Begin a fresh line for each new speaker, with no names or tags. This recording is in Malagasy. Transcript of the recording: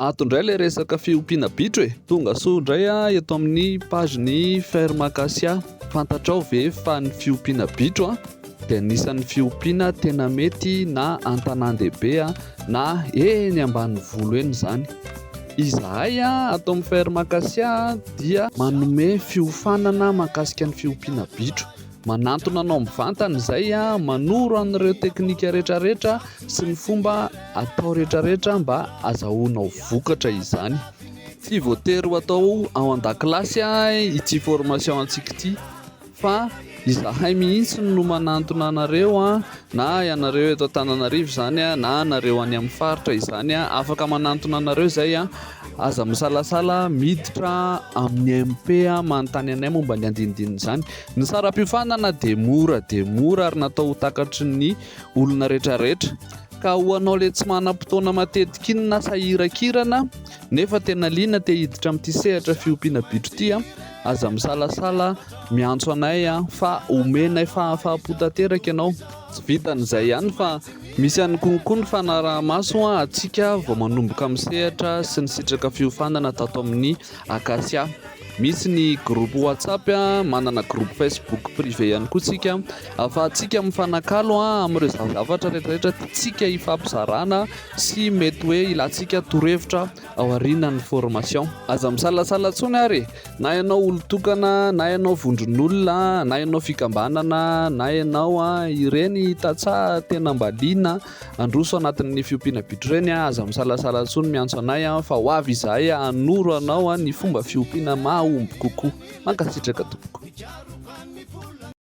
Ato indray ilay resaka fiompiana bitro e. Tonga soa indray eto amin'ny pagin'ny Fermacasia. Fantatrao ve fa ny fiompiana bitro dia anisan'ny fiompiana tena mety na an-tanan-dehibe na eny ambanivolo eny izany. Izahay ato amin'ny Fermacasia dia manome fiofanana mahakasika ny fiompiana bitro. Manantona anao mivantana izay manoro an'ireo teknika rehetrarehetra sy ny fomba atao rehetrarehetra mba azahoanao vokatra izany. Tsy voatery ho atao ao an-dakilasy ity formation antsika ity, fa izahay mihitsy no manantona anareo na ianareo eto Antananarivo izany na anareo any amin'ny faritra izany afaka manantona anareo izay aza misalasala miditra amin'ny MP manontany anay momba ny andinindininy izany. Ny saram-piofanana dia mora ary natao ho takatry ny olona rehetrarehetra. Ka ho anao le tsy manam-potoana matetika iny na sahirakirana nefa tena liana te hiditra amin'ity sehatra fiompiana bitro ity aza misalasala miantso anay fa omenay fahafahampo tanteraka ianao. Tsy vitan'izay ihany fa misy ihany koa ny fanaraha-maso antsika vao manomboka misehatra sy ny sitraka fiofanana tato amin'ny Acacia. Misy ny groupe WhatsApp manana groupe Facebook privé ihany koa tsika ahafahantsika mifanakalo amin'ireo zavatra rehetrarehetra tsika hifampizarana sy mety hoe ilantsika torohevitra ao aorianan'ny formation. Aza misalasala tsony ary na ianao olon-tokana na ianao vondron'olona na ianao fikambanana na ianao ireny tantsaha tena mbaliana androso anatin'ny fiompiana bitro ireny aza misalasala tsony miantso anay fa ho avy izahay hanoro anao ny fomba fiompiana mahomby kokoa. Mankasitraka tompoko.